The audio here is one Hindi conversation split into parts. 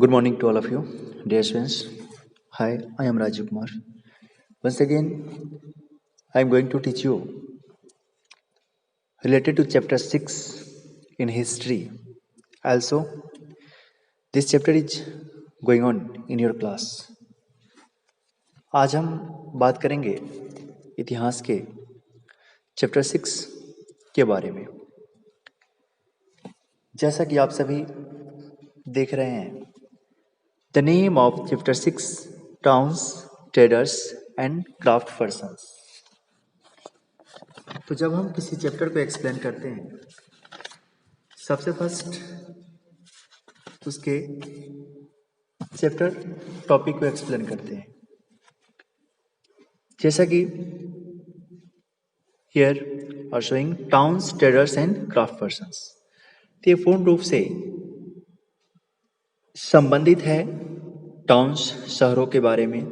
Good morning to all of you, dear students. Hi, I am Rajiv Kumar. Once again, I am going to teach you related to chapter 6 in history. Also, this chapter is going on in your class. आज हम बात करेंगे इतिहास के चैप्टर 6 के बारे में। जैसा कि आप सभी देख रहे हैं, the name of chapter 6 towns, traders and craft persons. तो जब हम किसी चैप्टर को एक्सप्लेन करते हैं, सबसे फर्स्ट उसके चैप्टर टॉपिक को एक्सप्लेन करते हैं। जैसा कि here are showing towns, traders and craft persons. तो ये पूर्ण रूप से संबंधित है टाउन्स शहरों के बारे में,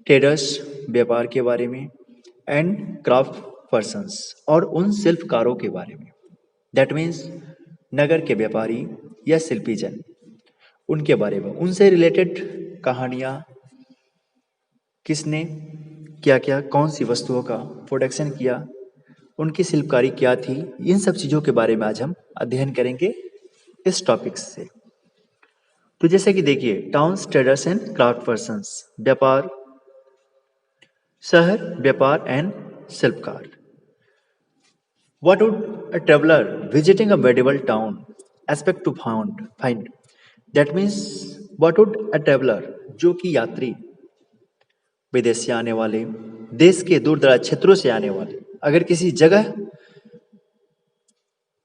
ट्रेडर्स व्यापार के बारे में एंड क्राफ्ट पर्सन्स और उन शिल्पकारों के बारे में। दैट मीन्स नगर के व्यापारी या शिल्पी जन, उनके बारे में, उनसे रिलेटेड कहानियाँ, किसने क्या क्या कौन सी वस्तुओं का प्रोडक्शन किया, उनकी शिल्पकारी क्या थी, इन सब चीज़ों के बारे में आज हम अध्ययन करेंगे इस टॉपिक से। तो जैसे कि देखिए, towns, traders and craft persons, व्यापार, शहर, व्यापार एंड शिल्पकार। What would a traveler visiting a medieval town expect to find? That means what would a traveler, जो कि यात्री, विदेश से आने वाले, देश के दूर दराज क्षेत्रों से आने वाले, अगर किसी जगह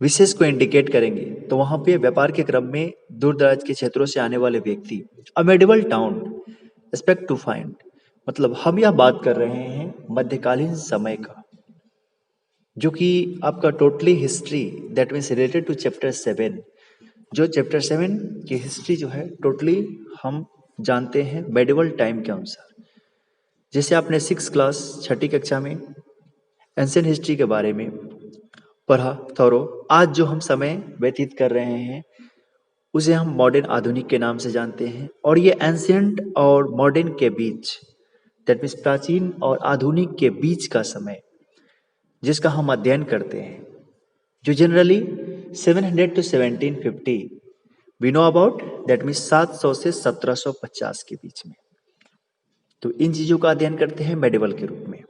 विशेष को इंडिकेट करेंगे तो वहां पे व्यापार के क्रम में दूर दराज के क्षेत्रों से आने वाले व्यक्ति a medieval town expect to find, मतलब हम यह बात कर रहे हैं मध्यकालीन समय का, जो कि आपका totally history, that means related to chapter 7। जो चैप्टर 7 की हिस्ट्री जो है टोटली हम जानते हैं मेडिवल टाइम के अनुसार। जैसे आपने 6 क्लास 6ठी कक्षा में एंशिएंट हिस्ट्री के बारे में पढ़ा थोरो, आज जो हम समय व्यतीत कर रहे हैं उसे हम मॉडर्न आधुनिक के नाम से जानते हैं। और ये एंशिएंट और मॉडर्न के बीच, दैट मीन्स प्राचीन और आधुनिक के बीच का समय जिसका हम अध्ययन करते हैं, जो generally 700 to 1750 we know about, that means 700 से 1750 के बीच में। तो इन चीजों का अध्ययन करते हैं मेडिवल के रूप में,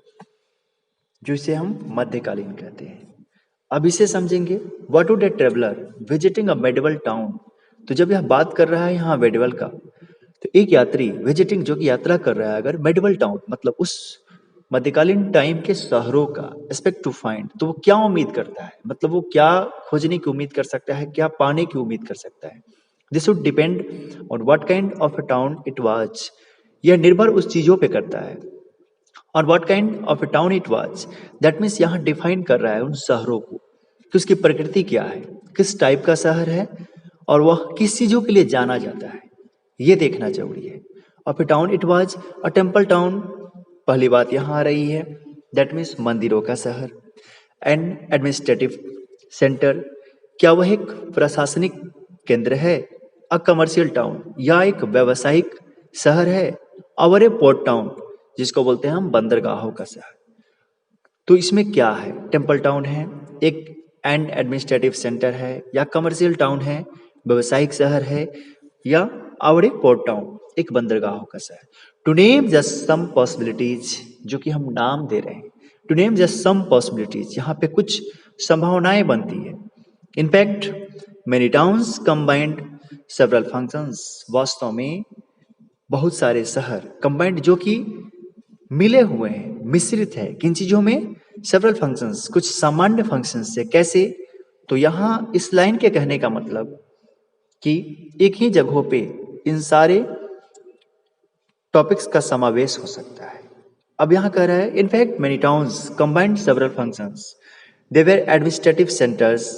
जो इसे हम मध्यकालीन कहते हैं। अब इसे समझेंगे, what would a traveller visiting a medieval town. तो जब यह बात कर रहा है यहाँ मेडिवल का, तो एक यात्री विजिटिंग, जो कि यात्रा कर रहा है अगर मेडिवल टाउन, मतलब उस मध्यकालीन टाइम के शहरों का, एक्सपेक्ट टू फाइंड, तो वो क्या उम्मीद करता है, मतलब वो क्या खोजने की उम्मीद कर सकता है, क्या पाने की उम्मीद कर सकता है। This would depend on what kind of a town it was. यह निर्भर उस चीजों पे करता है। और what kind of a town it was, that means यहाँ डिफाइन कर रहा है उन शहरों को कि उसकी प्रकृति क्या है, किस टाइप का शहर है और वह किस चीजों के लिए जाना जाता है, ये देखना जरूरी है। Of a town it was a temple town, पहली बात यहाँ आ रही है, दैट मीन्स मंदिरों का शहर। एंड एडमिनिस्ट्रेटिव सेंटर, क्या वह एक प्रशासनिक केंद्र है। अ कमर्शियल टाउन, या एक व्यावसायिक शहर है। और ए पोर्ट टाउन, जिसको बोलते हैं हम बंदरगाहों का शहर। तो इसमें क्या है, टेम्पल टाउन है, एक एंड एडमिनिस्ट्रेटिव सेंटर है, या कमर्शियल टाउन है, व्यावसायिक शहर है, या और एक पोर्ट टाउन, एक बंदरगाहों का शहर। To name just some possibilities, जो कि हम नाम दे रहे हैं, to name just some possibilities, यहाँ पे कुछ संभावनाएं बनती है। In fact many towns combined several functions, वास्तव में बहुत सारे शहर कंबाइंड, जो कि मिले हुए हैं, मिश्रित है, किन चीजों में, सेवरल फंक्शंस, कुछ सामान्य फंक्शंस से। कैसे, तो यहाँ इस लाइन के कहने का मतलब कि एक ही जगहों पे इन सारे टॉपिक्स का समावेश हो सकता है। अब यहाँ कह रहा है, in fact many towns combined several functions, they were administrative centres.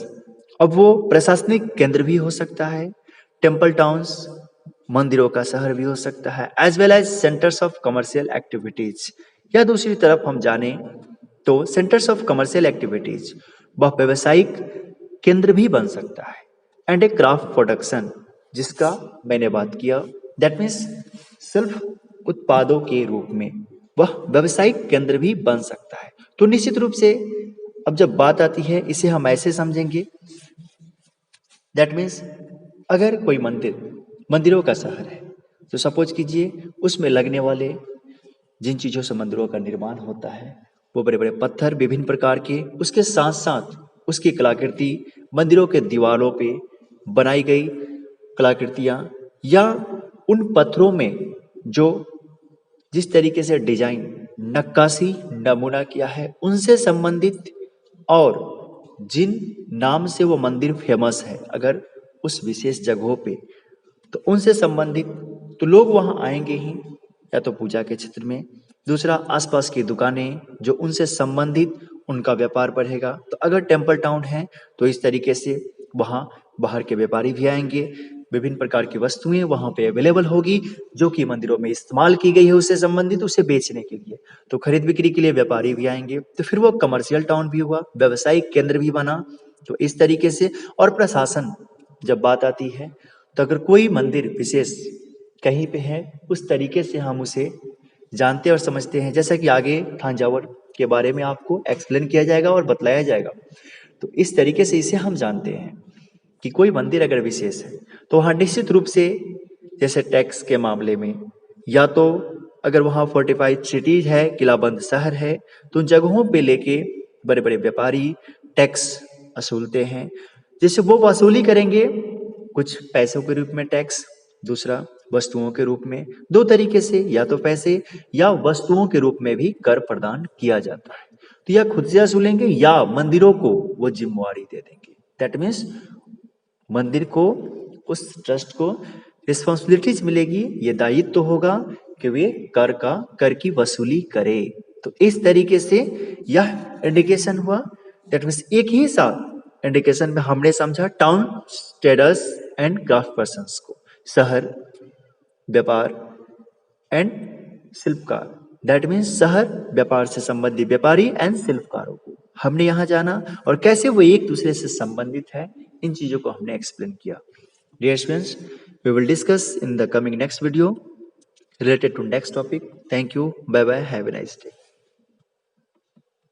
अब वो प्रशासनिक केंद्र भी हो सकता है, टेम्पल टाउन्स, मंदिरों का शहर भी हो सकता है, as well as centres of commercial activities. या दूसरी तरफ हम जाने तो सेंटर्स ऑफ कमर्शियल एक्टिविटीज, वह व्यवसायिक केंद्र भी बन सकता है। एंड ए क्राफ्ट प्रोडक्शन, जिसका मैंने बात किया, दैट मीन्स सेल्फ उत्पादों के रूप में वह व्यवसायिक केंद्र भी बन सकता है। तो निश्चित रूप से अब जब बात आती है इसे हम ऐसे समझेंगे, दैट मीन्स अगर कोई मंदिरों का शहर है तो सपोज कीजिए उसमें लगने वाले जिन चीज़ों से मंदिरों का निर्माण होता है वो बड़े बड़े पत्थर विभिन्न प्रकार के, उसके साथ साथ उसकी कलाकृति, मंदिरों के दीवारों पे बनाई गई कलाकृतियाँ, या उन पत्थरों में जो जिस तरीके से डिजाइन नक्काशी नमूना किया है उनसे संबंधित, और जिन नाम से वो मंदिर फेमस है अगर उस विशेष जगहों पे, तो उनसे संबंधित तो लोग वहाँ आएंगे ही, या तो पूजा के क्षेत्र में, दूसरा आसपास की दुकानें जो उनसे संबंधित उनका व्यापार बढ़ेगा। तो अगर टेम्पल टाउन है तो इस तरीके से वहाँ बाहर के व्यापारी भी आएंगे, विभिन्न प्रकार की वस्तुएं वहाँ पे अवेलेबल होगी जो कि मंदिरों में इस्तेमाल की गई है उससे संबंधित, उसे बेचने के लिए, तो खरीद बिक्री के लिए व्यापारी भी आएंगे। तो फिर वो कमर्शियल टाउन भी हुआ, व्यवसायिक केंद्र भी बना। तो इस तरीके से, और प्रशासन जब बात आती है तो अगर कोई मंदिर विशेष कहीं पे है उस तरीके से हम उसे जानते और समझते हैं, जैसा कि आगे थांजावुर के बारे में आपको एक्सप्लेन किया जाएगा और बतलाया जाएगा। तो इस तरीके से इसे हम जानते हैं कि कोई मंदिर अगर विशेष है तो वहाँ निश्चित रूप से, जैसे टैक्स के मामले में, या तो अगर वहाँ फोर्टिफाइड सिटीज है, किलाबंद शहर है, तो उन जगहों पे लेके बड़े बड़े व्यापारी टैक्स वसूलते हैं। जैसे वो वसूली करेंगे कुछ पैसों के रूप में टैक्स, दूसरा वस्तुओं के रूप में, दो तरीके से, या तो पैसे या वस्तुओं के रूप में भी कर प्रदान किया जाता है। तो या खुद से वसूलेंगे या मंदिरों को वो जिम्मेवारी दे देंगे। दैट मीन्स मंदिर को, उस ट्रस्ट को रिस्पॉन्सिबिलिटीज मिलेगी, ये दायित्व तो होगा कि वे कर की वसूली करे। तो इस तरीके से यह इंडिकेशन हुआ, दैट मीन्स एक ही साथ इंडिकेशन में हमने समझा town, traders and craft persons को, शहर, व्यापार एंड शिल्पकार, दैट मीन्स शहर, व्यापार से संबंधित व्यापारी एंड शिल्पकारों को हमने यहाँ जाना, और कैसे वो एक दूसरे से संबंधित है इन चीजों को हमने एक्सप्लेन किया। Dear students, we will discuss in the coming next video related to next topic. Thank you. Bye bye. Have a nice day.